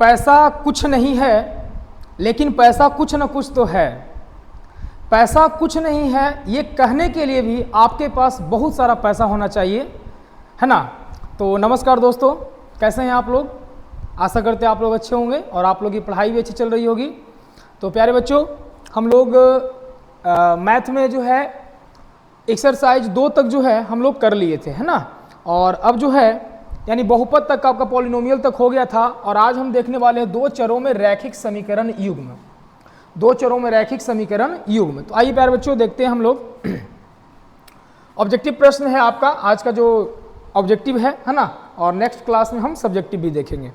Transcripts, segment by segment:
पैसा कुछ नहीं है लेकिन पैसा कुछ न कुछ तो है। पैसा कुछ नहीं है ये कहने के लिए भी आपके पास बहुत सारा पैसा होना चाहिए, है ना। तो नमस्कार दोस्तों, कैसे हैं आप लोग। आशा करते हैं आप लोग अच्छे होंगे और आप लोग की पढ़ाई भी अच्छी चल रही होगी। तो प्यारे बच्चों, हम लोग मैथ में जो है एक्सरसाइज 2 तक जो है हम लोग कर लिए थे, है ना। और अब जो है यानी बहुपद तक आपका पॉलिनोमियल तक हो गया था और आज हम देखने वाले हैं 2 चरों में रैखिक समीकरण युग्म। 2 चरों में रैखिक समीकरण युग्म। तो आइए प्यारे बच्चों देखते हैं हम लोग। ऑब्जेक्टिव प्रश्न है आपका आज का जो ऑब्जेक्टिव है ना। और नेक्स्ट क्लास में हम सब्जेक्टिव भी देखेंगे।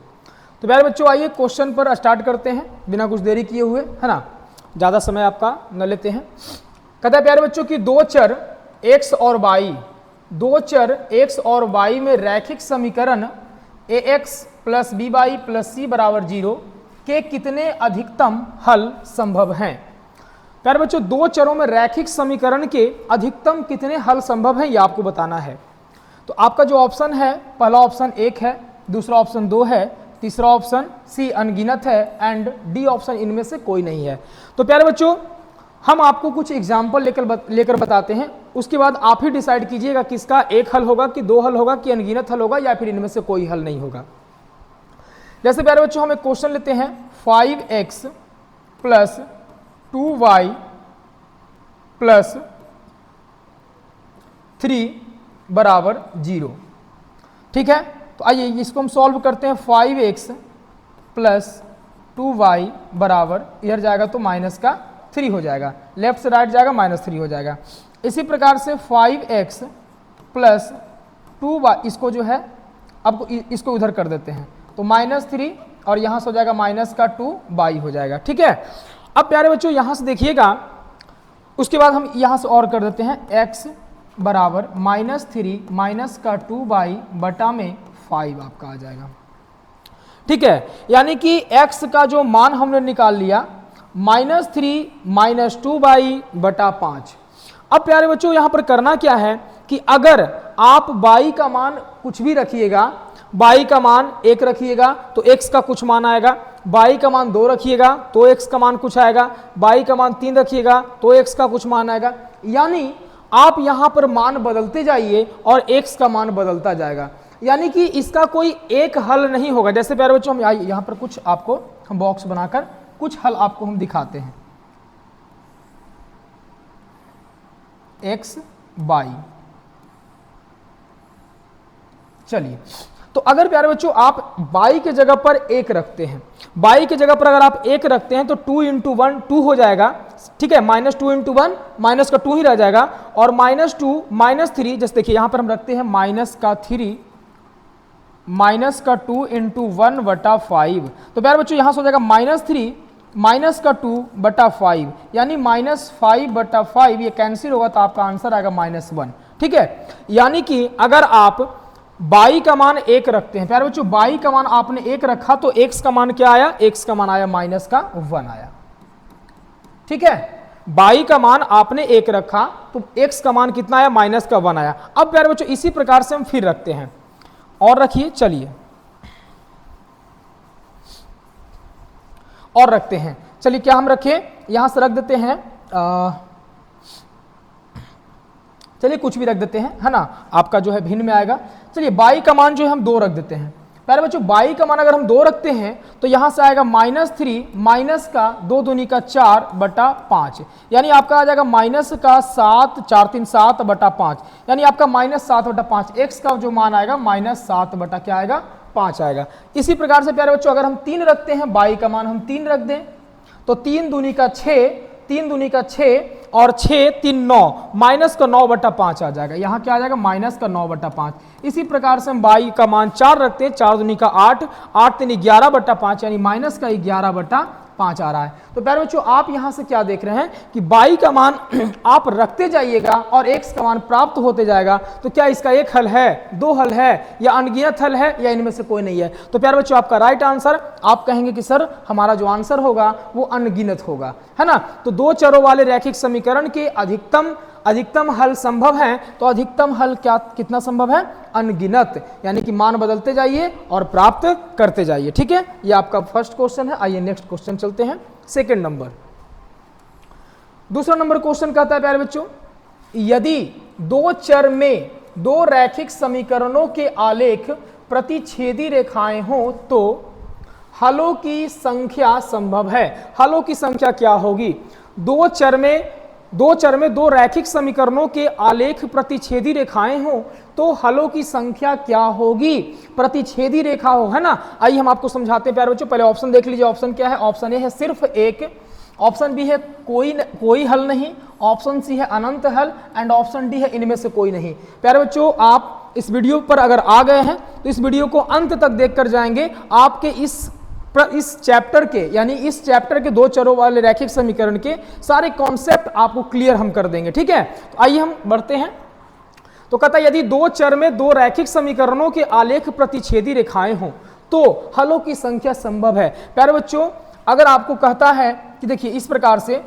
तो प्यारे बच्चों आइए क्वेश्चन पर स्टार्ट करते हैं बिना कुछ देरी किए हुए, है ना। ज़्यादा समय आपका न लेते हैं। कहता है प्यारे बच्चों कि 2 चर x और y, 2 चर x और y में रैखिक समीकरण ax plus by plus c बराबर 0 के कितने अधिकतम हल संभव हैं। प्यारे बच्चों 2 चरों में रैखिक समीकरण के अधिकतम कितने हल संभव हैं ये आपको बताना है। तो आपका जो ऑप्शन है, पहला ऑप्शन 1 है, दूसरा ऑप्शन 2 है, तीसरा ऑप्शन सी अनगिनत है एंड डी ऑप्शन इनमें से कोई नहीं है। तो प्यारे बच्चों हम आपको कुछ एग्जाम्पल लेकर बताते हैं, उसके बाद आप ही डिसाइड कीजिएगा किसका 1 हल होगा कि 2 हल होगा कि अनगिनत हल होगा या फिर इनमें से कोई हल नहीं होगा। जैसे प्यारे बच्चों हम एक क्वेश्चन लेते हैं 5x प्लस 2y प्लस 3 बराबर 0। ठीक है, तो आइए इसको हम सॉल्व करते हैं। 5x प्लस 2y बराबर इधर जाएगा तो माइनस का 3 हो जाएगा, लेफ्ट से राइट जाएगा -3 हो जाएगा। इसी प्रकार से 5x प्लस 2y, इसको जो है अब इसको उधर कर देते हैं तो -3 और यहाँ से हो जाएगा -2y हो जाएगा। ठीक है, अब प्यारे बच्चों यहाँ से देखिएगा, उसके बाद हम यहाँ से और कर देते हैं x बराबर -3 -2y बटा में 5 आपका आ जाएगा। ठीक है, यानी कि x का जो मान हमने निकाल लिया -3 -2y बटा 5। अब प्यारे बच्चों यहाँ पर करना क्या है कि अगर आप y का मान कुछ भी रखिएगा, y का मान 1 रखिएगा तो x का कुछ मान आएगा, y का मान 2 रखिएगा तो x का मान कुछ आएगा, y का मान 3 रखिएगा तो x का कुछ मान आएगा। यानी आप यहाँ पर मान बदलते जाइए और x का मान बदलता जाएगा, यानी कि इसका कोई एक हल नहीं होगा। जैसे प्यारे बच्चों हम यहाँ पर कुछ आपको हम बॉक्स बनाकर कुछ हल आपको हम दिखाते हैं। x y, चलिए तो अगर प्यारे बच्चों आप y के जगह पर 1 रखते हैं, y के जगह पर अगर आप 1 रखते हैं तो 2 × 1 2 हो जाएगा। ठीक है, -2 × 1 माइनस का 2 ही रह जाएगा और -2 -3, जैसे देखिए यहाँ पर हम रखते हैं -3 -2 × 1 बटा 5। तो प्यारे बच्चों यहाँ से हो जाएगा -3 -2 बटा 5, यानी -5 बटा 5 ये कैंसिल होगा तो आपका आंसर आएगा -1। ठीक है, यानी कि अगर आप y का मान 1 रखते हैं, प्यारे बच्चों y का मान आपने 1 रखा तो x का मान क्या आया, x का मान आया -1 आया। ठीक है, y का मान आपने 1 रखा तो x का मान कितना आया, -1 आया। अब प्यारे बच्चों इसी प्रकार से हम फिर रखते हैं और रखिए, चलिए और रखते हैं। चलिए क्या हम रखें, यहां से रख देते हैं, चलिए कुछ भी रख देते हैं, है ना, आपका जो है भिन्न में आएगा। चलिए y का मान जो है हम 2 रख देते हैं। प्यारे बच्चों y का मान अगर हम 2 रखते हैं तो यहां से आएगा -3 माइनस का 2 दूनी का 4 बटा 5, यानी आपका आ जाएगा -7 4 3 7 बटा 5, यानी आपका -7 बटा 5। x का जो मान आएगा -7 बटा क्या आएगा, 5 आएगा। इसी प्रकार से प्यारे बच्चों अगर हम 3 रखते हैं, y का मान हम 3 रख दें तो 3 दूनी का 6 और 6 3 9 माइनस का 9 बटा 5 आ जाएगा। यहाँ क्या आ जाएगा, -9 बटा 5। इसी प्रकार से हम y का मान 4 रखते हैं, 4 दूनी का 8 8 3 11 बटा 5, यानी -11 बटा 5 आ रहा है। तो प्यारे बच्चों आप यहाँ से क्या देख रहे हैं कि y का मान आप रखते जाइएगा और x का मान प्राप्त होते जाएगा। तो क्या इसका 1 हल है, 2 हल है या अनगिनत हल है या इनमें से कोई नहीं है। तो प्यारे बच्चों आपका राइट आंसर, आप कहेंगे कि सर हमारा जो आंसर होगा वो अनगिनत होगा, है ना। तो 2 चरों वाले रैखिक समीकरण के अधिकतम अधिकतम हल संभव है, तो अधिकतम हल क्या कितना संभव है? अनगिनत, यानी कि मान बदलते जाइए और प्राप्त करते जाइए। ठीक है, ये आपका फर्स्ट क्वेश्चन है। आइए नेक्स्ट क्वेश्चन चलते हैं, सेकंड नंबर। दूसरा नंबर क्वेश्चन कहता है प्यारे बच्चों, यदि दो चर में दो रैखिक समीकरणों के आलेख प्रतिच्छेदी रेखाएं हों तो हलों की संख्या संभव है। हलों की संख्या क्या होगी? दो चर में दो रैखिक समीकरणों के आलेख प्रतिच्छेदी रेखाएं हों तो हलों की संख्या क्या होगी? प्रतिच्छेदी रेखा हो, है ना। आइए हम आपको समझाते हैं प्यारे बच्चों। पहले ऑप्शन देख लीजिए। ऑप्शन क्या है? ऑप्शन ए है सिर्फ एक, ऑप्शन बी है कोई हल नहीं, ऑप्शन सी है अनंत हल, एंड ऑप्शन डी है इनमें से कोई नहीं। प्यारे बच्चों, आप इस वीडियो पर अगर आ गए हैं तो इस वीडियो को अंत तक देखकर जाएंगे। आपके इस चैप्टर के, यानी इस चैप्टर के दो चरों वाले रैखिक समीकरण के सारे कॉन्सेप्ट आपको क्लियर हम कर देंगे। ठीक है, तो आइए हम बढ़ते हैं। तो कहता है यदि दो चर में दो रैखिक समीकरणों के आलेख प्रतिच्छेदी रेखाएं हों तो हलों की संख्या संभव है। प्यारे बच्चों, अगर आपको कहता है कि देखिए इस प्रकार से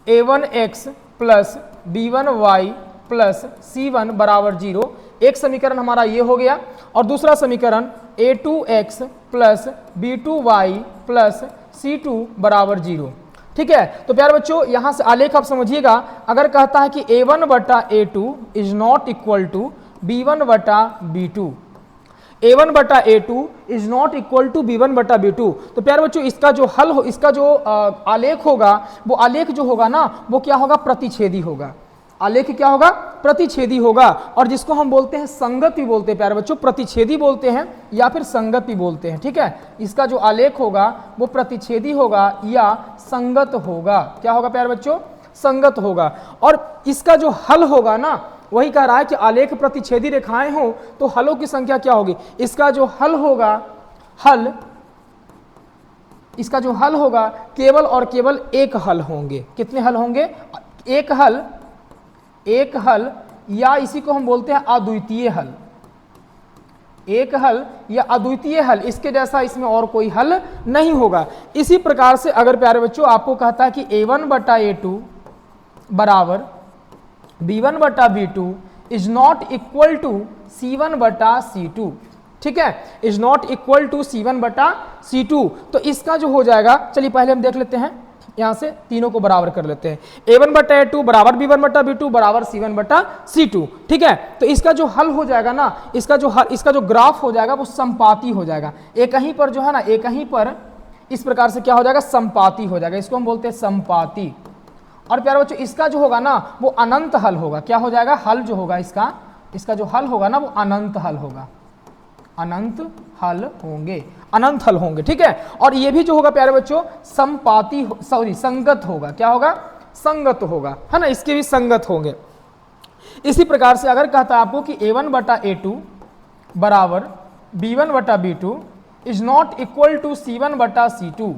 a1x plus b1y plus c1 बराबर 0, एक समीकरण हमारा ये हो गया, और दूसरा समीकरण a2x plus b2y plus c2 बराबर 0। ठीक है, तो प्यारे बच्चों यहां से आलेख आप समझिएगा। अगर कहता है कि a1 बटा a2 is not equal to b1 बटा b2, a1 बटा a2 is not equal to b1 बटा b2, तो प्यारे बच्चों इसका जो हल हो, इसका जो आलेख होगा, वो आलेख जो होगा ना, वो क्या होगा? प्रतिच्छेदी होगा। आलेख क्या होगा? प्रतिच्छेदी होगा, और जिसको हम बोलते हैं संगत भी बोलते हैं प्यारे बच्चों, प्रतिच्छेदी बोलते हैं या फिर संगत भी बोलते हैं। ठीक है, इसका जो आलेख होगा वो प्रतिच्छेदी होगा या संगत होगा। क्या होगा प्यारे बच्चों? संगत होगा। और इसका जो हल होगा ना, वही कह रहा है कि आलेख प्रतिच्छेदी रेखाएं हो तो हलों की संख्या क्या होगी? इसका जो हल होगा केवल और केवल एक हल होंगे। कितने हल होंगे? एक हल, या इसी को हम बोलते हैं अद्वितीय हल। एक हल या अद्वितीय हल, इसके जैसा इसमें और कोई हल नहीं होगा। इसी प्रकार से अगर प्यारे बच्चों आपको कहता है कि a1 बटा a2 बराबर b1 बटा b2 is not equal to c1 बटा c2, ठीक है, is not equal to c1 बटा c2, तो इसका जो हो जाएगा, चलिए पहले हम देख लेते हैं, यहां से तीनों को बराबर कर लेते हैं। a1 बटा a2 बराबर b1 बटा b2 बराबर c1 बटा c2। ठीक है, तो इसका जो हल हो जाएगा ना, इसका जो ग्राफ हो जाएगा वो संपाती हो जाएगा। एक ही पर जो है ना, एक ही पर इस प्रकार से क्या हो जाएगा? संपाती हो जाएगा। इसको हम बोलते हैं संपाती। और प्यारे बच्चों इसका जो होगा ना वो अनंत हल होगा। क्या हो जाएगा? हल जो होगा इसका जो हल होगा ना वो अनंत हल होगा। अनंत हल होंगे। ठीक है, और ये भी जो होगा प्यारे बच्चों संगत होगा। क्या होगा? संगत होगा, है ना, इसके भी संगत होंगे। इसी प्रकार से अगर कहता है आपको कि a1 बटा a2 बराबर b1 बटा b2 is not equal to c1 बटा c2,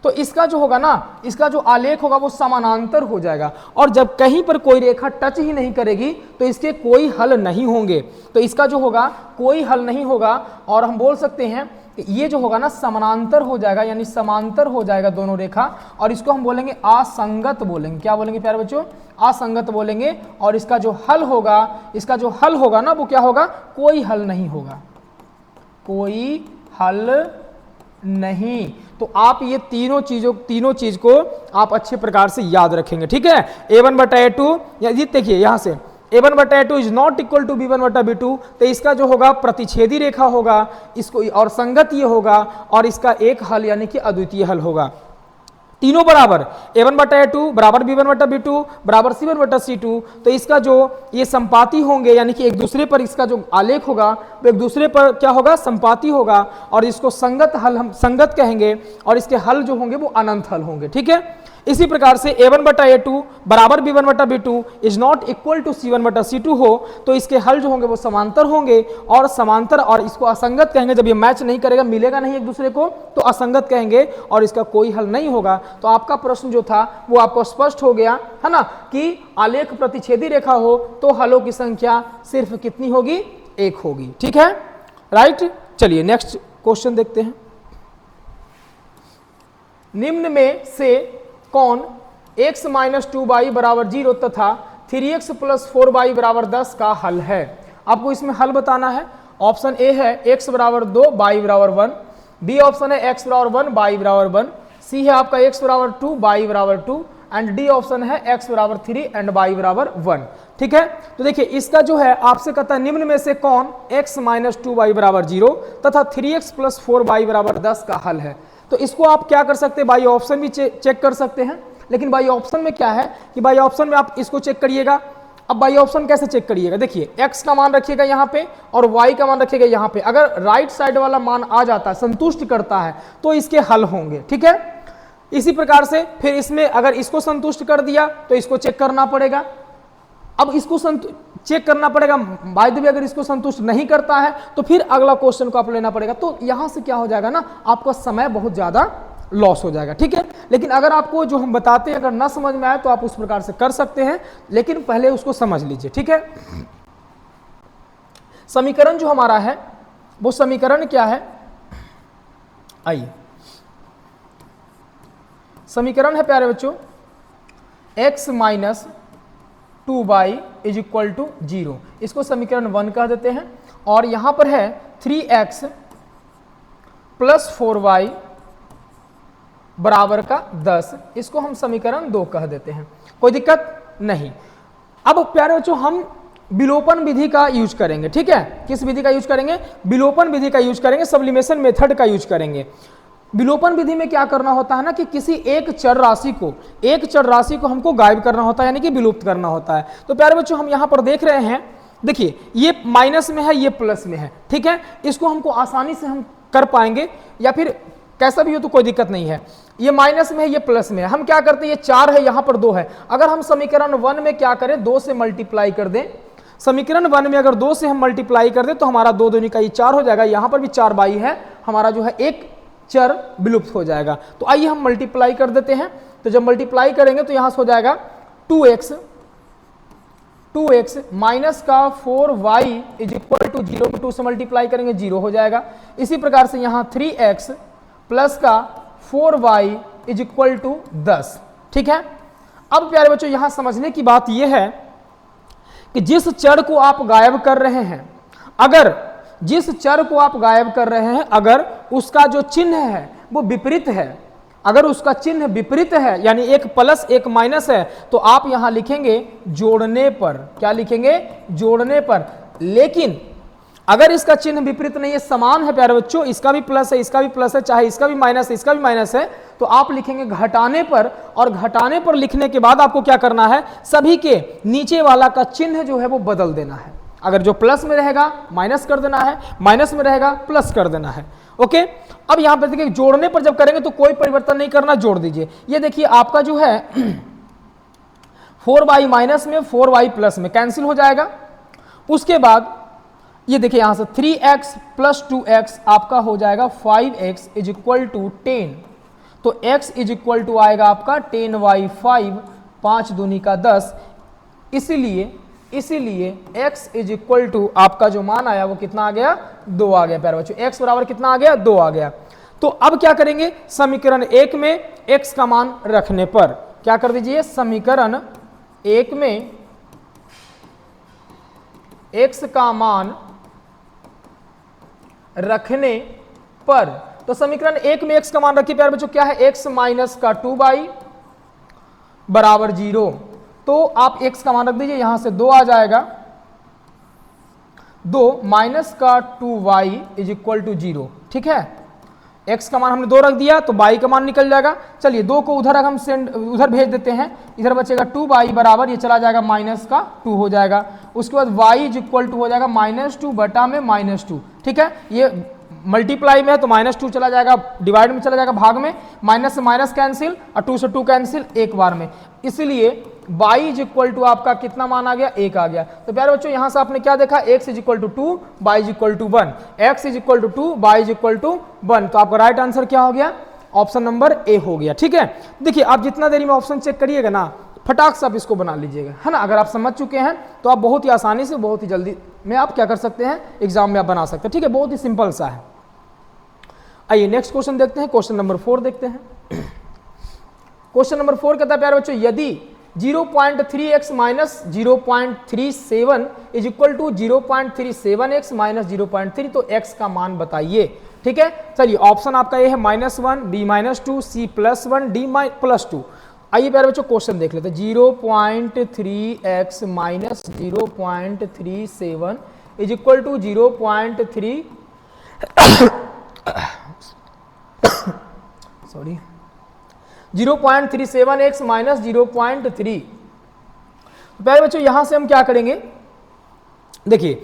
तो इसका जो होगा ना, इसका जो आलेख होगा वो समानांतर हो जाएगा, और जब कहीं पर कोई रेखा टच ही नहीं करेगी तो इसके कोई हल नहीं होंगे। तो इसका जो होगा कोई हल नहीं होगा, और हम बोल सकते हैं कि ये जो होगा ना समानांतर हो जाएगा, यानी समांतर हो जाएगा दोनों रेखा, और इसको हम बोलेंगे असंगत बोलेंगे। क्या बोलेंगे प्यारे बच्चों? असंगत बोलेंगे। और इसका जो हल होगा ना वो क्या होगा? कोई हल नहीं होगा। कोई हल नहीं। तो आप ये तीनों चीज को आप अच्छे प्रकार से याद रखेंगे। ठीक है, a1 बटा a2, देखिए यहां से a1 बटा a2 is not equal to b1 बटा b2, तो इसका जो होगा प्रतिच्छेदी रेखा होगा, इसको और संगत ये होगा, और इसका एक हल यानी कि अद्वितीय हल होगा। तीनों बराबर a1 बटा a2 बराबर b1 बटा b2 बराबर c1 बटा c2, तो इसका जो ये संपाती होंगे, यानी कि एक दूसरे पर इसका जो आलेख होगा वो एक दूसरे पर क्या होगा? संपाती होगा, और इसको संगत हल हम संगत कहेंगे, और इसके हल जो होंगे वो अनंत हल होंगे। ठीक है, इसी प्रकार से a1 बटा a2 बराबर b1 बटा b2 is not equal to c1 बटा c2 हो, तो इसके हल जो होंगे वो समांतर होंगे, और समांतर, और इसको असंगत कहेंगे। जब ये मैच नहीं करेगा, मिलेगा नहीं एक दूसरे को, तो असंगत कहेंगे, और इसका कोई हल नहीं होगा। तो आपका प्रश्न जो था वो आपको स्पष्ट हो गया, है ना, कि आलेख प्रतिच्छेदी रेखा हो तो हलों की संख्या सिर्फ कितनी होगी? एक होगी। ठीक है, राइट। चलिए नेक्स्ट क्वेश्चन देखते हैं। निम्न में से कौन x माइनस 2y बराबर 0 तथा 3x प्लस 4y बराबर 10 का हल है। आपको इसमें हल बताना है। ऑप्शन ए है x बराबर 2 y बराबर 1, बी ऑप्शन है x बराबर 1 y बराबर 1, सी है आपका x बराबर 2 y बराबर 2 एंड डी ऑप्शन है x बराबर 3 एंड y बराबर 1। ठीक है, तो देखिए इसका जो है आपसे कहता है निम्न में से कौन x माइनस 2y बराबर 0 तथा 3x प्लस 4y बराबर 10 का हल है। तो इसको आप क्या कर सकते हैं, बाई ऑप्शन भी चेक कर सकते हैं, लेकिन बाई ऑप्शन में क्या है कि बाई ऑप्शन में आप इसको चेक करिएगा। अब बाई ऑप्शन कैसे चेक करिएगा, देखिए x का मान रखिएगा यहाँ पे और y का मान रखिएगा यहाँ पे। अगर राइट साइड वाला मान आ जाता है, संतुष्ट करता है, तो इसके हल होंगे। ठीक है, इसी प्रकार से फिर इसमें अगर इसको संतुष्ट कर दिया तो इसको चेक करना पड़ेगा। अब इसको चेक करना पड़ेगा, बाय द वे अगर इसको संतुष्ट नहीं करता है तो फिर अगला क्वेश्चन को आप लेना पड़ेगा। तो यहां से क्या हो जाएगा ना, आपका समय बहुत ज्यादा लॉस हो जाएगा। ठीक है, लेकिन अगर आपको जो हम बताते हैं अगर ना समझ में आए तो आप उस प्रकार से कर सकते हैं, लेकिन पहले उसको समझ लीजिए। ठीक है, समीकरण जो हमारा है वो समीकरण क्या है, आइए समीकरण है प्यारे बच्चों x minus 2y is equal to 0, इसको समीकरण 1 कह देते हैं। और यहां पर है 3x प्लस 4y बराबर का 10, इसको हम समीकरण 2 कह देते हैं। कोई दिक्कत नहीं। अब प्यारे बच्चों हम विलोपन विधि का यूज करेंगे। ठीक है, किस विधि का यूज करेंगे, विलोपन विधि का यूज करेंगे, सब्लिमेशन मेथड का यूज करेंगे। विलोपन विधि में क्या करना होता है ना कि किसी एक चर राशि को हमको गायब करना होता है, यानी कि विलुप्त करना होता है। तो प्यारे बच्चों हम यहां पर देख रहे हैं, देखिए ये माइनस में है, ये प्लस में है। ठीक है, इसको हमको आसानी से हम कर पाएंगे, या फिर कैसा भी हो तो कोई दिक्कत नहीं है। ये माइनस में है, ये प्लस में है, हम क्या करते हैं, ये 4 है, यहां पर 2 है। अगर हम समीकरण 1 में क्या करें, 2 से मल्टीप्लाई कर दें, समीकरण 1 में अगर 2 से हम मल्टीप्लाई कर दें तो हमारा 2 दूनी का ये 4 हो जाएगा। यहां पर भी 4 बाई है, हमारा जो है एक चर विलुप्त हो जाएगा। तो आइए हम मल्टीप्लाई कर देते हैं। तो जब मल्टीप्लाई करेंगे तो यहां से हो जाएगा 2x माइनस का 4y इज इक्वल टू 0 में 2 से मल्टीप्लाई करेंगे 0 हो जाएगा। इसी प्रकार से यहां 3x प्लस का 4y इज इक्वल टू 10। ठीक है, अब प्यारे बच्चों यहां समझने की बात यह है कि जिस चर को आप गायब कर रहे हैं, जिस चर को आप गायब कर रहे हैं अगर उसका जो चिन्ह है वो विपरीत है, अगर उसका चिन्ह विपरीत है यानी एक प्लस एक माइनस है, तो आप यहां लिखेंगे जोड़ने पर। क्या लिखेंगे, जोड़ने पर। लेकिन अगर इसका चिन्ह विपरीत नहीं है, समान है प्यारे बच्चों, इसका भी प्लस है, इसका भी प्लस है, चाहे इसका भी माइनस है, इसका भी माइनस है, तो आप लिखेंगे घटाने पर। और घटाने पर लिखने के बाद आपको क्या करना है, सभी के नीचे वाला का चिन्ह जो है वो बदल देना है। अगर जो प्लस में रहेगा माइनस कर देना है, माइनस में रहेगा प्लस कर देना है। ओके, अब यहां पर देखिए जोड़ने पर जब करेंगे तो कोई परिवर्तन नहीं करना, जोड़ दीजिए। ये देखिए आपका जो है 4y माइनस में 4y प्लस में कैंसिल हो जाएगा। उसके बाद ये देखिए यहां से 3x प्लस 2x आपका हो जाएगा 5x इज इक्वल टू 10। तो x इज इक्वल टू आएगा आपका 10y5, 5 दूनी का 10। इसीलिए x इज इक्वल टू आपका जो मान आया वो कितना आ गया, 2 आ गया प्यारे बच्चों। x बराबर कितना आ गया, 2 आ गया। तो अब क्या करेंगे, समीकरण 1 में x का मान रखने पर क्या कर दीजिए, समीकरण 1 में x का मान रखने पर, तो समीकरण 1 में x का मान रखिए प्यारे बच्चों, क्या है, x माइनस का 2y बराबर 0। तो आप x का मान रख दीजिए, यहां से 2 आ जाएगा, 2 माइनस का 2y इज इक्वल टू 0। ठीक है, x का मान हमने 2 रख दिया तो y का मान निकल जाएगा। चलिए 2 को उधर हम उधर भेज देते हैं, इधर बचेगा 2y बराबर, ये चला जाएगा माइनस का 2 हो जाएगा। उसके बाद y इज इक्वल टू हो जाएगा -2 बटा में -2। ठीक है, ये मल्टीप्लाई में है तो -2 चला जाएगा, डिवाइड में चला जाएगा, भाग में, माइनस से माइनस कैंसिल और 2 से 2 कैंसिल एक बार में। इसलिए y इज इक्वल टू आपका कितना मान आ गया, 1 आ गया। तो प्यारे बच्चों यहां से आपने क्या देखा, x is equal to 2, y is equal to 1, x is equal to 2, y is equal to 1। तो आपका राइट आंसर क्या हो गया, ऑप्शन नंबर ए हो गया। ठीक है, देखिए आप जितना देरी में ऑप्शन चेक करिएगा ना, फटाक से आप इसको बना लीजिएगा, है ना। अगर आप समझ चुके हैं तो आप बहुत ही आसानी से, बहुत ही जल्दी में आप क्या कर सकते हैं, एग्जाम में आप बना सकते हैं। ठीक है, बहुत ही सिंपल सा है। आइए नेक्स्ट क्वेश्चन देखते हैं, क्वेश्चन नंबर 4 देखते हैं। क्वेश्चन नंबर 4 कहता है प्यारे बच्चों, यदि 0.3x minus 0.37 is equal to 0.37x minus 0.3, तो x का मान बताइए। ठीक है, चलिए ऑप्शन आपका ये है -1, b -2, c +1, d +2। आइए प्यारे बच्चों क्वेश्चन देख लेते हैं। 0.3x minus 0.37 is equal to 0.3 sorry 0.37x minus 0.3। तो प्यारे बच्चों यहां से हम क्या करेंगे, देखिए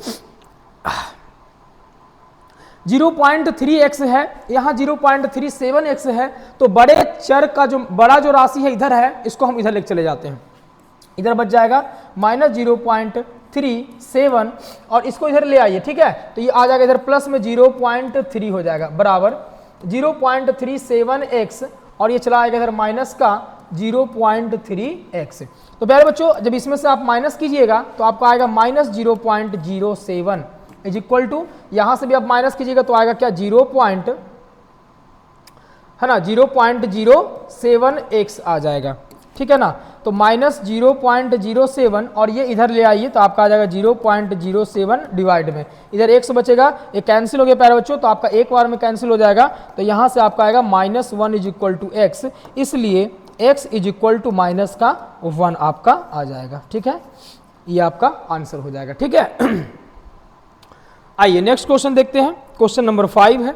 0.3x है, यहां 0.37x है, तो बड़े चर का जो बड़ा जो राशि है इधर है, इसको हम इधर लेके चले जाते हैं। इधर बच जाएगा -0.37 और इसको इधर ले आइए। ठीक है, तो ये आ जाएगा इधर प्लस में 0.3 हो जाएगा बराबर 0.37x और ये चला आएगा इधर माइनस का 0.3x। तो प्यारे बच्चों जब इसमें से आप माइनस कीजिएगा तो आपका आएगा -0.07 इज इक्वल टू, यहां से भी आप माइनस कीजिएगा तो आएगा क्या 0.07x आ जाएगा। ठीक है ना, तो -0.07 और ये इधर ले आइए तो आपका आ जाएगा 0.07 डिवाइड में, इधर x बचेगा, ये कैंसिल हो गया प्यारे बच्चों, तो आपका एक बार में कैंसिल हो जाएगा, तो यहां से आपका आएगा -1 इज इक्वल टू x, इसलिए x is equal to minus का 1 आपका आ जाएगा। ठीक है, ये आपका आंसर हो जाएगा। ठीक है, आइए नेक्स्ट क्वेश्चन देखते हैं। क्वेश्चन नंबर 5 है,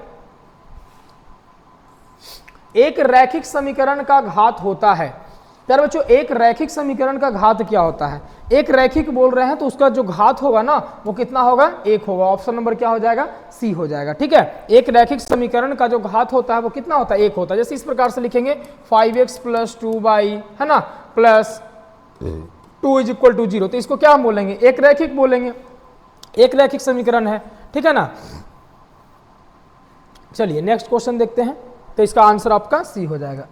एक रैखिक समीकरण का घात होता है। यार बच्चों एक रैखिक समीकरण का घात क्या होता है, एक रैखिक बोल रहे हैं तो उसका जो घात होगा ना वो कितना होगा, 1 होगा। ऑप्शन नंबर क्या हो जाएगा, सी हो जाएगा। ठीक है, एक रैखिक समीकरण का जो घात होता है वो कितना होता है, 1 होता है। जैसे इस प्रकार से लिखेंगे 5x + 2y है ना प्लस 2 इज इक्वल टू 0, तो इसको क्या हम बोलेंगे, एक रैखिक बोलेंगे, एक रैखिक समीकरण है। ठीक है ना, चलिए नेक्स्ट क्वेश्चन देखते हैं, तो इसका आंसर आपका सी हो जाएगा।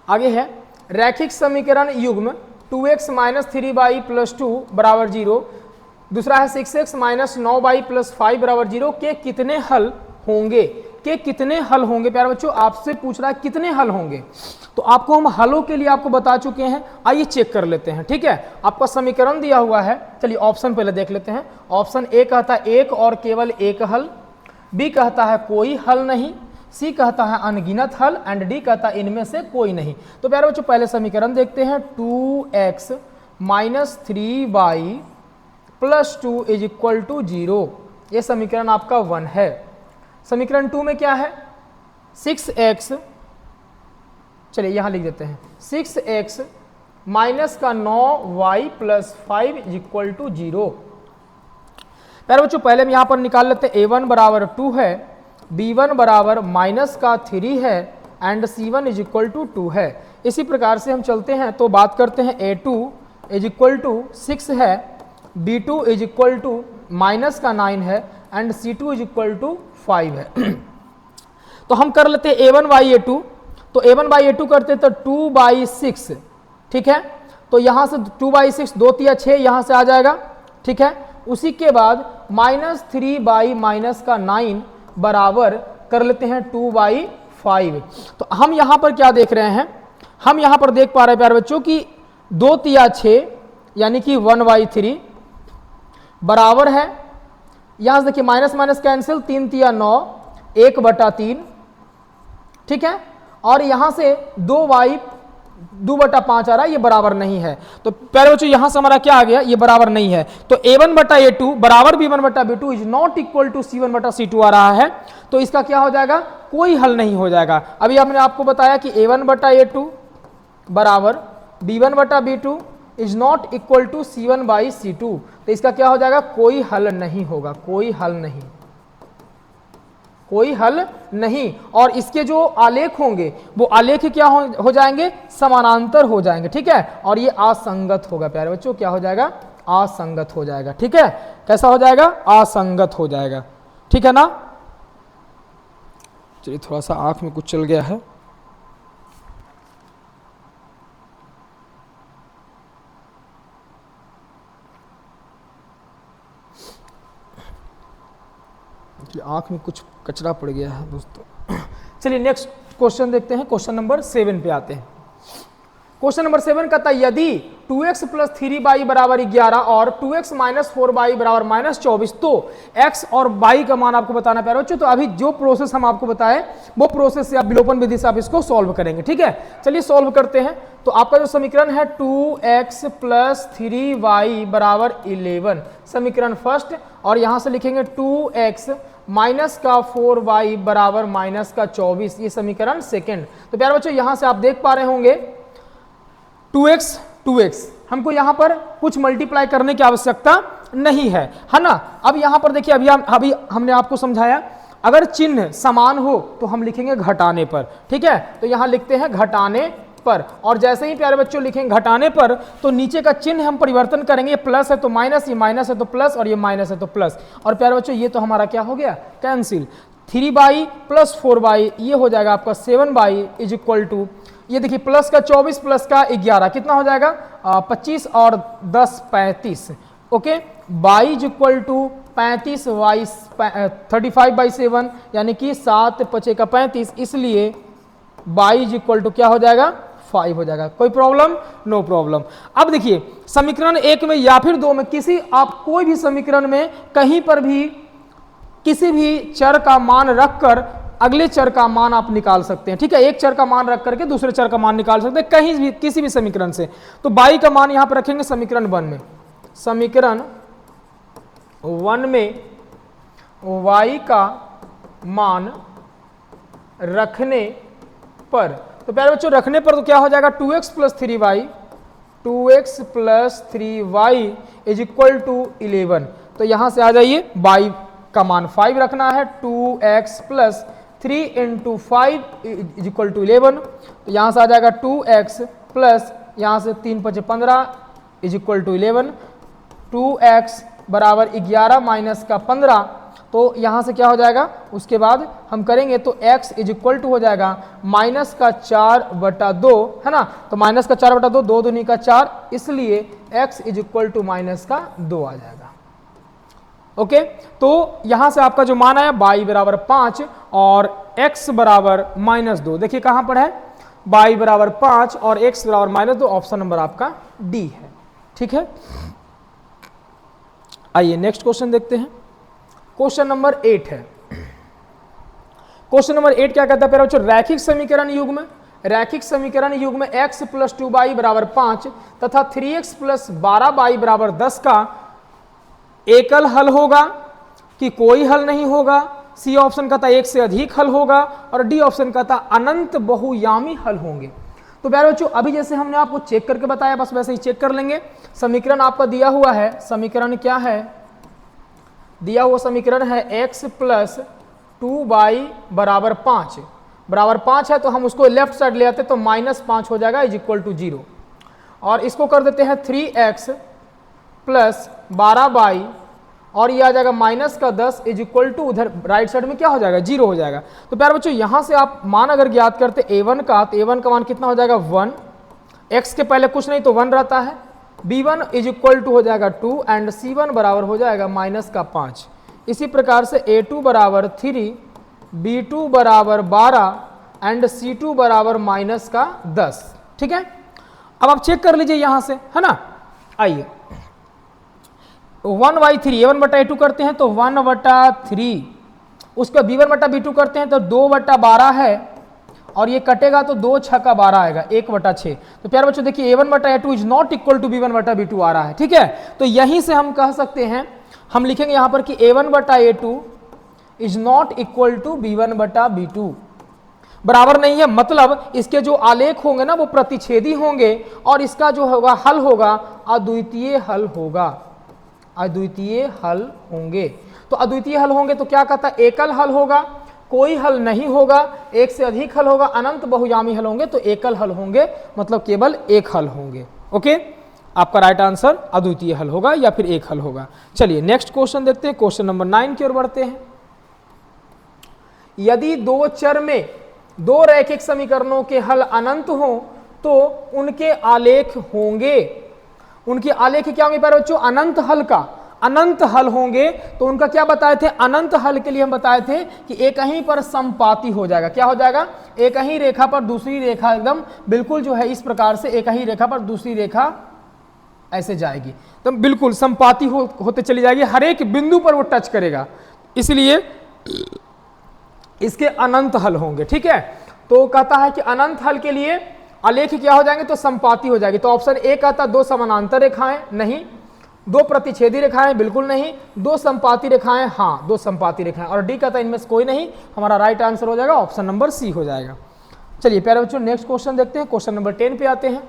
आगे है रैखिक समीकरण युग्म 2x - 3y + 2 = 0, दूसरा है 6x - 9y + 5 = 0 के कितने हल होंगे, के कितने हल होंगे। प्यारे बच्चों आपसे पूछ रहा है कितने हल होंगे, तो आपको हम हलों के लिए आपको बता चुके हैं, आइए चेक कर लेते हैं। ठीक है, आपका समीकरण दिया हुआ है, चलिए ऑप्शन पहले देख लेते हैं। ऑप्शन ए कहता है एक और केवल एक हल, बी कहता है कोई हल नहीं, सी कहता है अनगिनत हल एंड डी कहता है इनमें से कोई नहीं। तो प्यारे बच्चों पहले समीकरण देखते हैं, 2x - 3y + 2 is equal to 0, ये समीकरण आपका 1 है। समीकरण 2 में क्या है 6x, चलिए यहां लिख देते हैं 6x - 9y + 5 is equal to 0। प्यारे बच्चों पहले हम यहां पर निकाल लेते हैं, a1 = 2 है, b1 = -3 है and c1 is equal to 2 है। इसी प्रकार से हम चलते हैं तो बात करते हैं, a2 इज इक्वल टू 6 है, b2 इज इक्वल टू -9 है and c2 is equal to 5 है। तो हम कर लेते हैं a1/a2, तो a1/a2 करते तो 2/6। ठीक है, तो यहां से 2/6 2 × 6 यहां से आ जाएगा। ठीक है, उसी के बाद -3/-9 बराबर कर लेते हैं 2/5। तो हम यहां पर क्या देख रहे हैं, हम यहां पर देख पा रहे हैं प्यारे बच्चों कि 2 × 6 यानी कि 1/3 बराबर है, यहां से देखिए माइनस माइनस कैंसिल, 3 × 9 1/3। ठीक है, और यहां से 2/5 आ रहा है, ये बराबर नहीं है। तो प्यारे बच्चों यहां से हमारा क्या आ गया, ये बराबर नहीं है। तो a1/a2 बराबर b1/b2 is not equal to c1/c2 आ रहा है, तो इसका क्या हो जाएगा, कोई हल नहीं हो जाएगा। अभी हमने आपको बताया कि a1/a2 बराबर b1/b2 is not equal to c1/c2, तो इसका क्या हो जाएगा, कोई हल नहीं होगा, कोई हल नहीं, कोई हल नहीं। और इसके जो आलेख होंगे वो आलेख क्या हो जाएंगे, समानांतर हो जाएंगे। ठीक है, और ये असंगत होगा प्यारे बच्चों, क्या हो जाएगा, असंगत हो जाएगा। ठीक है, कैसा हो जाएगा, असंगत हो जाएगा। ठीक है ना, चलिए थोड़ा सा आंख में कुछ चल गया है। आंख में कुछ कचरा पड़ गया है दोस्तों। चलिए नेक्स्ट क्वेश्चन देखते हैं, क्वेश्चन नंबर 7 पे आते हैं। क्वेश्चन नंबर 7 कहता है यदि 2x प्लस 3y बराबर 11 और 2x माइनस 4y बराबर माइनस 24 तो x और y का मान आपको बताना प्यारे बच्चों। तो अभी जो प्रोसेस हम आपको बताए वो प्रोसेस से आप विलोपन विधि से आप इसको सॉल्व करेंगे, ठीक है। चलिए सॉल्व करते हैं। तो आपका जो समीकरण है 2x प्लस 3y बराबर 11 समीकरण फर्स्ट, और यहां से लिखेंगे 2x माइनस का 4y बराबर माइनस का 24 ये समीकरण सेकेंड। तो प्यारे बच्चों यहां से आप देख पा रहे होंगे 2x हमको यहां पर कुछ मल्टीप्लाई करने की आवश्यकता नहीं है ना। अब यहां पर देखिए अभी हमने आपको समझाया अगर चिन्ह समान हो तो हम लिखेंगे घटाने पर, ठीक है। तो यहां लिखते हैं घटाने पर, और जैसे ही प्यारे बच्चों लिखेंगे घटाने पर तो नीचे का चिन्ह हम परिवर्तन करेंगे, ये प्लस है तो माइनस, ये माइनस है तो प्लस, और ये माइनस है तो प्लस। और प्यारे बच्चों ये तो हमारा क्या हो गया, कैंसिल। 3y प्लस 4y ये हो जाएगा आपका 7y इज इक्वल टू, ये देखिए प्लस का 24 प्लस का 11 कितना हो जाएगा 25 और 10 35, okay. y is equal to 35 y 35/7 यानी कि 7 5 का 35, इसलिए y इज इक्वल टू क्या हो जाएगा 5 हो जाएगा। कोई प्रॉब्लम, नो प्रॉब्लम। अब देखिए समीकरण 1 में या फिर 2 में किसी आप कोई भी समीकरण में कहीं पर भी किसी भी चर का मान रखकर अगले चर का मान आप निकाल सकते हैं, ठीक है। एक चर का मान रख करके दूसरे चर का मान निकाल सकते हैं कहीं भी किसी भी समीकरण से। तो y का मान यहां पर रखेंगे समीकरण 1 में, समीकरण 1 में y का मान रखने पर, तो प्यारे बच्चों रखने पर तो क्या हो जाएगा 2x plus 3y is equal to 11। तो यहां से आ जाइए y का मान 5 रखना है, 2x plus 3 into 5 is equal to 11। तो यहां से आ जाएगा 2x प्लस यहां से 3 5 15 इज इक्वल टू 11, 2x बराबर 11 माइनस का 15, तो यहां से क्या हो जाएगा उसके बाद हम करेंगे तो x इज इक्वल टू हो जाएगा माइनस का 4/2, है ना। तो माइनस का 4/2, 2 दूनी का 4, इसलिए x is equal to minus का 2 आ जाएगा, ओके। तो यहां से आपका जो मान आया y बराबर 5 और x बराबर -2, देखिए कहां पर है y बराबर 5 और x बराबर -2, ऑप्शन नंबर आपका डी है, ठीक है। आइए नेक्स्ट क्वेश्चन देखते हैं, क्वेश्चन नंबर 8 है। क्वेश्चन नंबर 8 क्या कहता है प्यारे बच्चों, रैखिक समीकरण युग्म x प्लस 2y बराबर 5 तथा 3x प्लस 12y बराबर 10 का एकल हल होगा कि कोई हल नहीं होगा। सी ऑप्शन कहता एक से अधिक हल होगा, और डी ऑप्शन कहता अनंत बहुयामी हल होंगे। तो प्यारे बच्चों अभी जैसे हमने आपको चेक करके बताया बस वैसे ही चेक कर लेंगे। समीकरण आपका दिया हुआ है, समीकरण क्या है, दिया हुआ समीकरण है x प्लस 2y बराबर 5 है, तो हम उसको लेफ्ट साइड ले आते तो -5 हो जाएगा इज इक्वल टू 0, और इसको कर देते हैं 3x प्लस 12y और ये आ जाएगा माइनस का 10 इज इक्वल टू उधर राइट साइड में क्या हो जाएगा 0 हो जाएगा। तो प्यारे बच्चों यहां से आप मान अगर ज्ञात करते a1 का, तो a1 का मान कितना हो जाएगा 1, x के पहले कुछ नहीं तो 1 रहता है, b1 इज इक्वल टू हो जाएगा 2 एंड c1 बराबर हो जाएगा माइनस का 5। इसी प्रकार से a2 बराबर 3, b2 बराबर 12 एंड c2 बराबर माइनस का 10, ठीक है। अब आप चेक कर लीजिए यहां से, है ना। आइए 1/3 a1 बटा a2 करते हैं तो 1/3, उसका b1 बटा b2 करते हैं तो 2/12 है, और ये कटेगा तो 2 6 का 12 आएगा 1/6। तो प्यारे बच्चों देखिए a1 बटा a2 is not equal to b1 बटा b2 आ रहा है, ठीक है। तो यहीं से हम कह सकते हैं, हम लिखेंगे यहां पर कि a1 बटा a2 is not equal to b1 बटा b2, बराबर नहीं है, मतलब इसके जो आलेख होंगे ना वो प्रतिच्छेदी होंगे, और इसका जो होगा हल होगा अद्वितीय हल होगा, अद्वितीय हल होंगे। तो अद्वितीय हल होंगे तो क्या कहता है, एकल हल होगा, कोई हल नहीं होगा, एक से अधिक हल होगा, अनंत बहुयामी हल होंगे। तो एकल हल होंगे मतलब केवल एक हल होंगे, ओके। आपका राइट आंसर अद्वितीय हल होगा या फिर एक हल होगा। चलिए नेक्स्ट क्वेश्चन देखते हैं, क्वेश्चन नंबर 9 की ओर बढ़ते हैं। यदि दो चर में दो रैखिक समीकरणों के हल अनंत हो तो उनके आलेख होंगे, उनके आलेख क्या होंगे प्यारे बच्चों, अनंत हल का। अनंत हल होंगे तो उनका क्या बताए थे, अनंत हल के लिए हम बताए थे कि एक ही पर समपाती हो जाएगा। क्या हो जाएगा, एक ही रेखा पर दूसरी रेखा एकदम बिल्कुल जो है इस प्रकार से एक ही रेखा पर दूसरी रेखा ऐसे जाएगी, तो बिल्कुल समपाती होते चली जाएगी, हर एक बिंदु पर वो टच करेगा, इसलिए इसके अनंत हल होंगे। ठीक है, तो कहता है कि अनंत हल के लिए आलेख क्या हो जाएंगे, तो समपाती हो जाएगी। तो ऑप्शन ए कहता है दो समानांतर रेखाएं, नहीं। दो प्रतिच्छेदी रेखाएं, बिल्कुल नहीं। दो समपाती रेखाएं, हाँ दो समपाती रेखाएं। और डी कहता है इनमें से कोई नहीं, हमारा राइट आंसर हो जाएगा ऑप्शन नंबर सी हो जाएगा। चलिए प्यारे बच्चों नेक्स्ट क्वेश्चन देखते हैं, क्वेश्चन नंबर 10 पे आते हैं।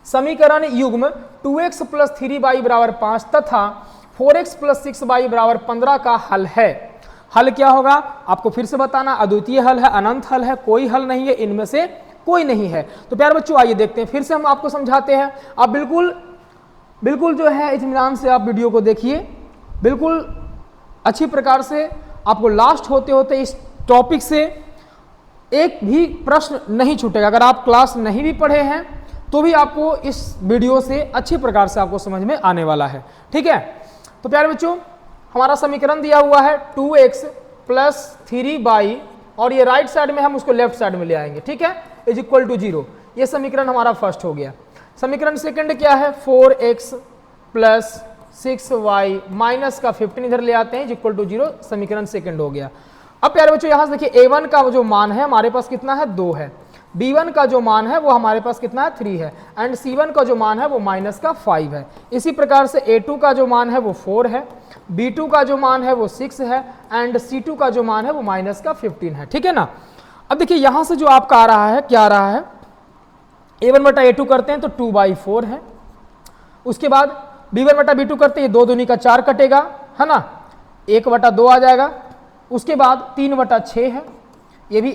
समीकरण युग्म 2x + 3y = 5 तथा 4x + 6y = 15 का हल है। हल क्या होगा आपको फिर से बताना, अद्वितीय हल है, अनंत हल है, कोई हल नहीं है, इनमें से कोई नहीं है। तो प्यारे बच्चों आइए देखते हैं, फिर से हम आपको समझाते हैं। आप बिल्कुल जो है इत्मीनान से आप वीडियो को देखिए, बिल्कुल अच्छी प्रकार से। आपको लास्ट होते होते इस टॉपिक से एक भी प्रश्न नहीं छूटेगा। अगर आप क्लास नहीं भी पढ़े हैं तो भी आपको इस वीडियो से अच्छी प्रकार से आपको समझ में आने वाला है। ठीक है, तो प्यारे बच्चों हमारा समीकरण दिया हुआ है 2x + 3y, और ये राइट साइड में हम उसको लेफ्ट साइड में ले आएंगे। ठीक है, = 0। ये समीकरण हमारा फर्स्ट हो गया। समीकरण सेकंड क्या है, 4x + 6y माइनस का 15 इधर ले आते हैं, = 0। समीकरण सेकंड हो गया। अब प्यारे बच्चों यहां से देखिए a1 का जो मान है हमारे पास कितना है, 2 है। b1 का जो मान है वो हमारे पास कितना है, 3 है। एंड c1 का जो मान है वो -5 है। इसी प्रकार से a2 का जो मान है वो 4 है, b2 का जो मान है वो 6 है, एंड c2 का जो मान है वो -15 है। ठीक है ना। अब देखिए यहां से जो आपका आ रहा है, क्या आ रहा है, a1 बटा a2 करते हैं तो 2/4 है। उसके बाद b1 बटा b2 करते हैं, 2 दूनी का 4 कटेगा, है ना, 1/2 आ जाएगा। उसके बाद 3/6 है, ये भी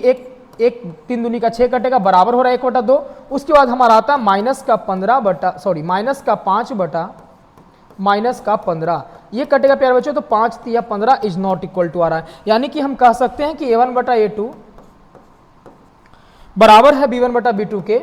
एक 3 दूनी का 6 कटेगा, बराबर हो रहा है 1/2। उसके बाद हमारा आता है -15, ये कटेगा प्यारे बच्चों, तो 5 × 15 इज नॉट इक्वल टू आ रहा है। यानी कि हम कह सकते हैं कि a1 बटा a2 बराबर है b1 बटा b2 के,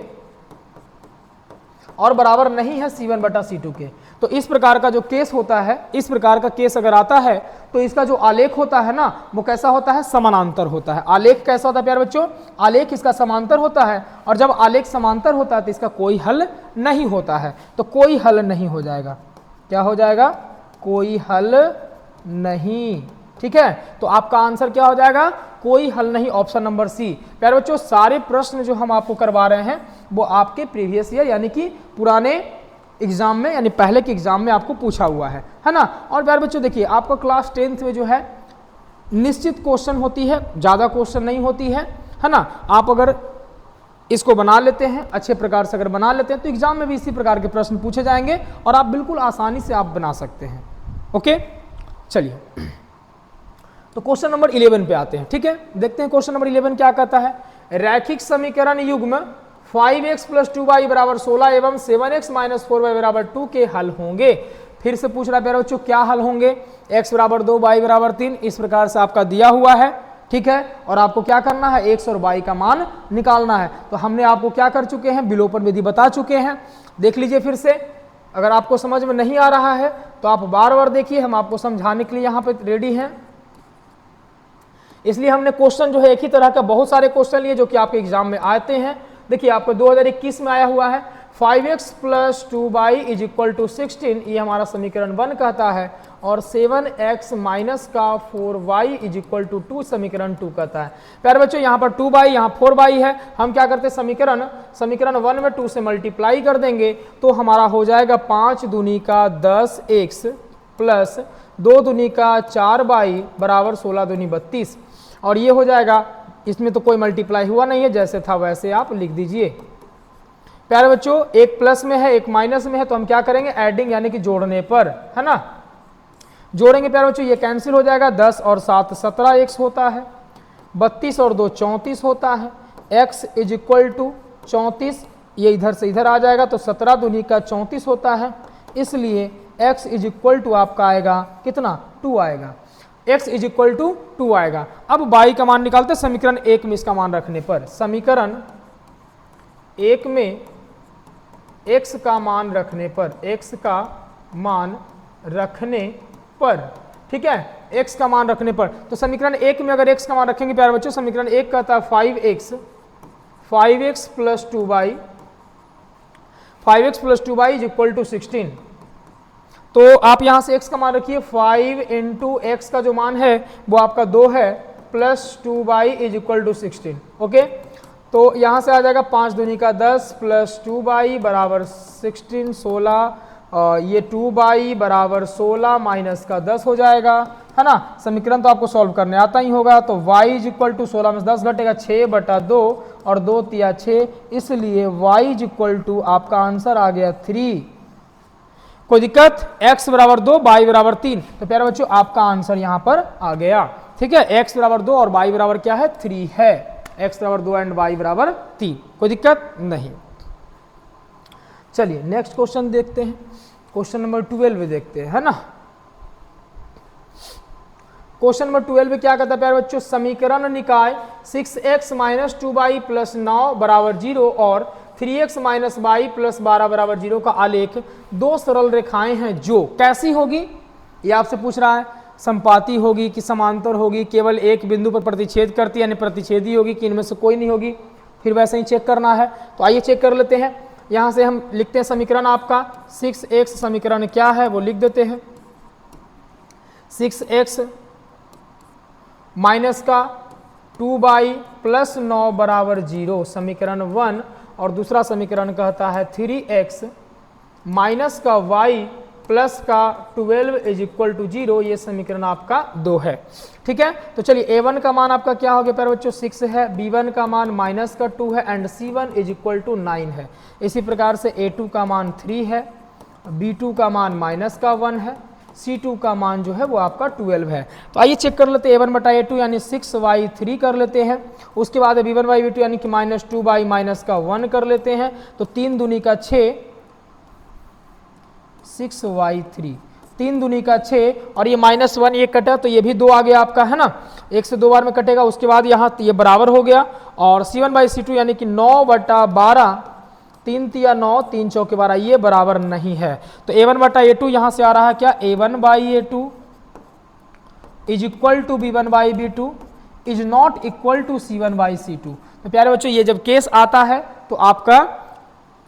और बराबर नहीं है c1 बटा c2 के। तो इस प्रकार का जो केस होता है, इस प्रकार का केस अगर आता है तो इसका जो आलेख होता है ना वो कैसा होता है, समानांतर होता है। आलेख कैसा होता है प्यारे बच्चों, आलेख इसका समांतर होता है। और जब आलेख समांतर होता है तो इसका कोई हल नहीं होता है, तो कोई हल नहीं हो जाएगा। क्या हो जाएगा, कोई हल नहीं। ठीक है, तो आपका आंसर क्या हो जाएगा, कोई हल नहीं, ऑप्शन नंबर सी। प्यारे बच्चों सारे प्रश्न जो हम आपको करवा रहे हैं वो आपके प्रीवियस ईयर यानी कि पुराने एग्जाम में, यानी पहले के एग्जाम में आपको पूछा हुआ है ना। और प्यारे बच्चों देखिए आपका क्लास 10th में जो है निश्चित क्वेश्चन होती है, ज़्यादा क्वेश्चन नहीं होती है ना। आप अगर इसको बना लेते हैं, अच्छे प्रकार से अगर बना लेते हैं तो एग्जाम में भी इसी प्रकार के प्रश्न पूछे जाएंगे और आप बिल्कुल आसानी से आप बना सकते हैं। ओके, चलिए तो क्वेश्चन नंबर 11 पे आते हैं। ठीक है, देखते हैं क्वेश्चन नंबर 11 क्या कहता है। रैखिक समीकरण युग्म 5x + 2y = 16 एवं 7x - 4y = 2 के हल होंगे। फिर से पूछ रहा है प्यारे बच्चों क्या हल होंगे, x = 2 y = 3, इस प्रकार से आपका दिया हुआ है। ठीक है, और आपको क्या करना है, x और y का मान निकालना है। तो हमने आपको क्या कर चुके हैं, विलोपन विधि बता चुके हैं। देख लीजिए फिर से, अगर आपको समझ में नहीं आ रहा है तो आप बार बार देखिए, हम आपको समझाने के लिए यहाँ पे रेडी हैं। इसलिए हमने क्वेश्चन जो है एक ही तरह का बहुत सारे क्वेश्चन लिए जो कि आपके एग्जाम में आते हैं। देखिए आपको 2021 में आया हुआ है 5x + 2y = 16, ये हमारा समीकरण 1 कहता है, और 7x - 4y = 2 समीकरण 2 कहता है। प्यारे बच्चों यहाँ पर 2y यहाँ 4y है, हम क्या करते हैं समीकरण 1 में 2 से मल्टीप्लाई कर देंगे तो हमारा हो जाएगा 5 दूनी का 10x प्लस 2 दूनी का 4y = 16 दूनी 32, और ये हो जाएगा, इसमें तो कोई मल्टीप्लाई हुआ नहीं है, जैसे था वैसे आप लिख दीजिए। प्यारे बच्चों एक प्लस में है एक माइनस में है, तो हम क्या करेंगे, एडिंग यानी कि जोड़ने पर, है ना, जोड़ेंगे प्यारे बच्चों, ये कैंसिल हो जाएगा। 10 और 7 17x होता है, 32 और 2 34 होता है, x = 34, ये इधर से इधर आ जाएगा तो 17 दूनी का 34 होता है, इसलिए x = आपका आएगा कितना, 2 आएगा, x = 2 आएगा। अब y का मान निकालते, समीकरण 1 में इसका मान रखने पर, समीकरण 1 में x का मान रखने पर, x का मान रखने पर, ठीक है, x का मान रखने पर। तो समीकरण 1 में अगर x का मान रखेंगे प्यारे बच्चों, समीकरण 1 कहता है 5x plus 2y is equal to 16। तो आप यहां से x का मान रखिए, 5 इंटू एक्स का जो मान है वो आपका 2 है, plus 2y is equal to 16। Okay, तो यहां से आ जाएगा 5 दूनी का 10 प्लस 2y बराबर 16, 16, ये 2y बराबर 16 माइनस का 10 हो जाएगा, है ना। समीकरण तो आपको सॉल्व करने आता ही होगा। तो y इज इक्वल टू 16 में 10 घटेगा 6/2 और 2 तिया 6, इसलिए y इज इक्वल टू आपका आंसर आ गया 3। कोई दिक्कत? x बराबर 2, y बराबर 3। तो प्यारे बच्चों आपका आंसर यहां पर आ गया, ठीक है। x बराबर 2 और y बराबर क्या है? 3 है। x बराबर 2 एंड y बराबर 3। कोई दिक्कत नहीं। चलिए नेक्स्ट क्वेश्चन देखते हैं, क्वेश्चन नंबर 12 देखते हैं, है ना। क्वेश्चन नंबर 12 में क्या कहता है प्यारे बच्चों, समीकरण निकाय 6x माइनस 2y प्लस 9 बराबर 0 और 3x माइनस y प्लस 12 बराबर 0 का आलेख दो सरल रेखाएं हैं जो कैसी होगी, ये आपसे पूछ रहा है। संपाती होगी कि समांतर होगी, केवल एक बिंदु पर प्रतिच्छेद करती है यानी प्रतिच्छेदी होगी कि इनमें से कोई नहीं होगी, फिर वैसे ही चेक करना है। तो आइए चेक कर लेते हैं। यहाँ से हम लिखते हैं समीकरण आपका 6x, समीकरण क्या है वो लिख देते हैं। 6x माइनस का 2y प्लस 9 बराबर 0 समीकरण 1, और दूसरा समीकरण कहता है 3x माइनस का y प्लस का 12 इज इक्वल टू 0, ये समीकरण आपका 2 है, ठीक है। तो चलिए a1 का मान आपका क्या हो गया प्यारे बच्चों, 6 है, b1 का मान माइनस का 2 है and c1 is equal to 9 है। इसी प्रकार से a2 का मान 3 है, b2 का मान माइनस का 1 है, c2 का मान जो है वो आपका 12 है। तो आइए चेक कर लेते हैं a1 बटा a2 यानी 6y3 कर लेते हैं। उसके बाद b1 बाई b2 यानी कि माइनस 2y माइनस का 1 कर लेते हैं। तो 3 दूनी का 6, 6y3, 3 दूनी का 6 और ये माइनस 1 ये कटा तो ये भी 2 आ गया आपका, है ना। 1 से 2 बार में कटेगा, उसके बाद यहाँ ये बराबर हो गया। और c1 बाई c2 यानी कि 9/12, 3 तिया 9, 3 चौके 12, ये बराबर नहीं है। तो a1 बटा a2 यहाँ से आ रहा है क्या, a1 by a2 is equal to b1 by b2 is not equal to c1 by c2। तो प्यारे बच्चों ये जब केस आता है तो आपका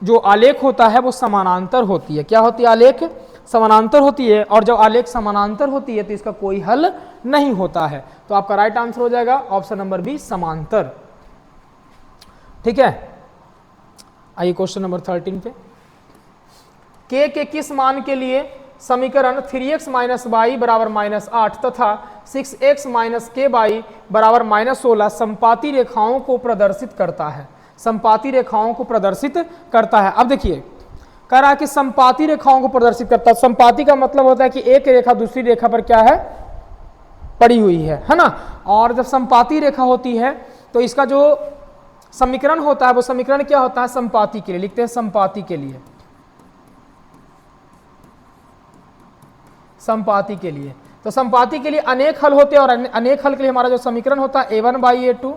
जो आलेख होता है वो समानांतर होती है। क्या होती है? आलेख समानांतर होती है। और जब आलेख समानांतर होती है तो इसका कोई हल नहीं होता है। तो आपका राइट आंसर हो जाएगा ऑप्शन नंबर बी, समांतर, ठीक है। आइए क्वेश्चन नंबर 13 पे, k के किस मान के लिए समीकरण 3x माइनस y बराबर -8 तथा 6x माइनस k y बराबर -16 संपाती रेखाओं को प्रदर्शित करता है, संपाती रेखाओं को प्रदर्शित करता है। अब देखिए कह रहा है कि संपाती रेखाओं को प्रदर्शित करता है। संपाती का मतलब होता है कि एक रेखा दूसरी रेखा पर क्या है, पड़ी हुई है ना। और जब संपाती रेखा होती है तो इसका जो समीकरण होता है वो समीकरण क्या होता है, संपाती के लिए लिखते हैं, संपाती के लिए, संपाती के लिए। तो संपाती के लिए अनेक हल होते हैं और अनेक हल के लिए हमारा जो समीकरण होता है a1 बाई a2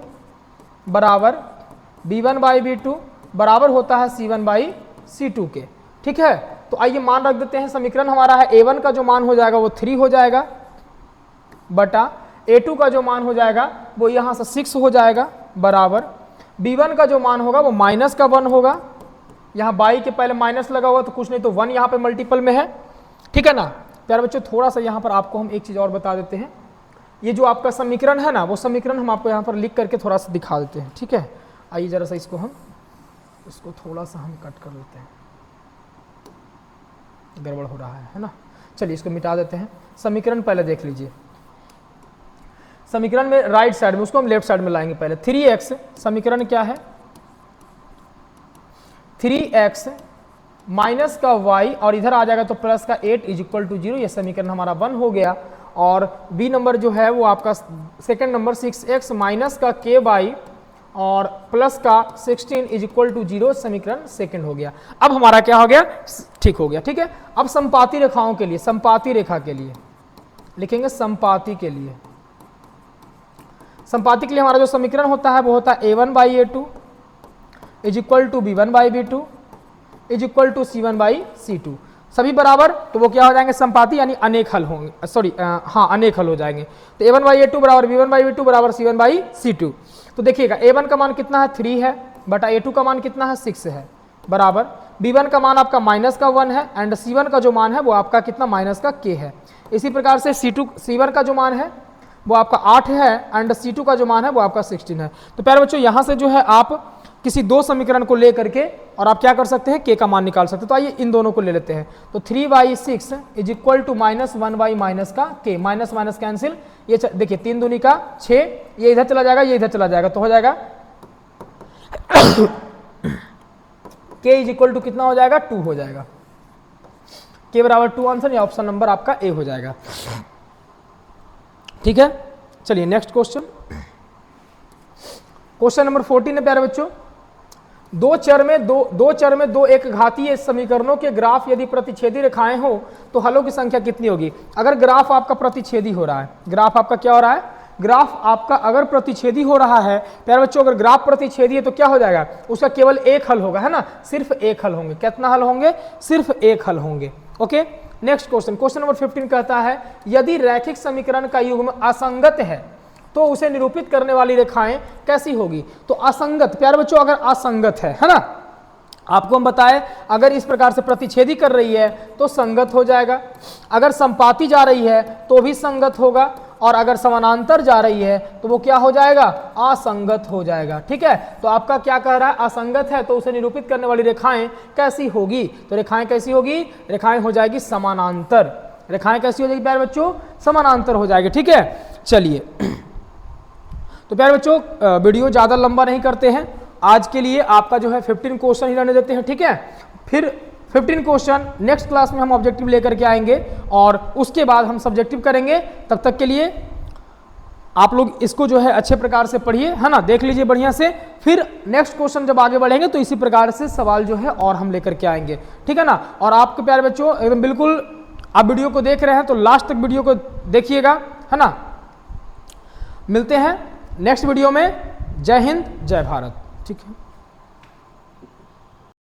बराबर b1 बाई b2 बराबर होता है c1 बाई c2 के, ठीक है। तो आइए मान रख देते हैं, समीकरण हमारा है a1 का जो मान हो जाएगा वो 3 हो जाएगा बटा a2 का जो मान हो जाएगा वो यहाँ से 6 हो जाएगा बराबर b1 का जो मान होगा वो माइनस का 1 होगा। यहाँ बाई के पहले माइनस लगा हुआ तो कुछ नहीं, तो 1 यहाँ पे मल्टीपल में है, ठीक है ना। प्यारे बच्चों थोड़ा सा यहाँ पर आपको हम एक चीज़ और बता देते हैं। ये जो आपका समीकरण है ना वो समीकरण हम आपको यहाँ पर लिख करके थोड़ा सा दिखा देते हैं, ठीक है। आइए जरा सा इसको थोड़ा सा हम कट कर लेते हैं, गड़बड़ हो रहा है ना। चलिए इसको मिटा देते हैं। समीकरण पहले देख लीजिए, समीकरण में राइट साइड में, उसको हम लेफ्ट साइड में लाएंगे पहले। 3x समीकरण क्या है, 3x माइनस का y और इधर आ जाएगा तो प्लस का 8 इज इक्वल टू 0, ये समीकरण हमारा 1 हो गया। और b नंबर जो है वो आपका सेकंड नंबर 6x माइनस का ky और प्लस का 16 इज इक्वल टू 0, समीकरण सेकंड हो गया। अब हमारा क्या हो गया, ठीक हो गया, ठीक है। अब संपाती रेखाओं के लिए, संपाती रेखा के लिए लिखेंगे, संपाती के लिए, संपाती के लिए हमारा जो समीकरण होता है वो होता है a1 by a2 is equal to b1 by b2 is equal to c1 by c2। सभी बराबर, तो वो क्या हो जाएंगे, समपाती यानी अनेक हल होंगे, सॉरी हाँ अनेक हल हो जाएंगे। तो a1/a2 बराबर b1/b2 बराबर c1/c2। तो देखिएगा a1 का मान कितना है 3 है, बटा a2 का मान कितना है 6 है, बराबर b1 का मान आपका -1 है एंड c1 का जो मान है वो आपका कितना -k है। इसी प्रकार से c1 का जो मान है वो आपका 8 है एंड c2 का जो मान है वो आपका 16 है। तो प्यारे बच्चों यहाँ से जो है आप किसी दो समीकरण को ले करके और आप क्या कर सकते हैं, k का मान निकाल सकते हैं। तो आइए इन दोनों को ले लेते हैं। तो 3/6 is equal to -1/k, minus minus cancel, ये देखिए 3 दूनी का 6, ये इधर चला जाएगा, ये इधर चला जाएगा, तो हो जाएगा k इज इक्वल टू कितना हो जाएगा 2 हो जाएगा, k बराबर 2 आंसर, या ऑप्शन नंबर आपका ए हो जाएगा। ठीक है, चलिए नेक्स्ट क्वेश्चन, क्वेश्चन नंबर 14 है प्यारे बच्चों। दो चर में दो एक घातीय समीकरणों के ग्राफ यदि प्रतिच्छेदी रेखाएं हो तो हलों की संख्या कितनी होगी। अगर ग्राफ आपका प्रतिच्छेदी हो रहा है, ग्राफ आपका क्या हो रहा है, ग्राफ आपका अगर प्रतिच्छेदी हो रहा है प्यारे बच्चों, अगर ग्राफ प्रतिच्छेदी है तो क्या हो जाएगा, उसका केवल एक हल होगा, है ना, सिर्फ एक हल होंगे। कितना हल होंगे, सिर्फ एक हल होंगे। Okay, next question, question number 15 कहता है यदि रैखिक समीकरण का युग्म असंगत है तो उसे निरूपित करने वाली रेखाएं कैसी होगी। तो असंगत प्यारे बच्चों, अगर असंगत है ना, आपको हम बताएं अगर इस प्रकार से प्रतिच्छेदी कर रही है तो संगत हो जाएगा, अगर संपाती जा रही है तो भी संगत होगा, और अगर समानांतर जा रही है तो वो क्या हो जाएगा, असंगत हो जाएगा। ठीक है, तो आपका क्या कह रहा है, असंगत है तो उसे निरूपित करने वाली रेखाएं कैसी होगी। तो रेखाएं कैसी होगी, रेखाएं हो जाएगी समानांतर, रेखाएं कैसी हो जाएगी प्यारे बच्चों, समानांतर हो जाएगी। ठीक है, चलिए तो प्यारे बच्चों वीडियो ज़्यादा लंबा नहीं करते हैं, आज के लिए आपका जो है 15 क्वेश्चन ही रहने देते हैं। ठीक है, फिर 15 क्वेश्चन नेक्स्ट क्लास में हम ऑब्जेक्टिव लेकर के आएंगे और उसके बाद हम सब्जेक्टिव करेंगे। तब तक के लिए आप लोग इसको जो है अच्छे प्रकार से पढ़िए, है ना, देख लीजिए बढ़िया से, फिर नेक्स्ट क्वेश्चन जब आगे बढ़ेंगे तो इसी प्रकार से सवाल जो है और हम लेकर के आएंगे। ठीक है ना, और आपके प्यारे बच्चों एकदम बिल्कुल आप वीडियो को देख रहे हैं तो लास्ट तक वीडियो को देखिएगा, है ना। मिलते हैं नेक्स्ट वीडियो में। जय हिंद, जय भारत। ठीक है।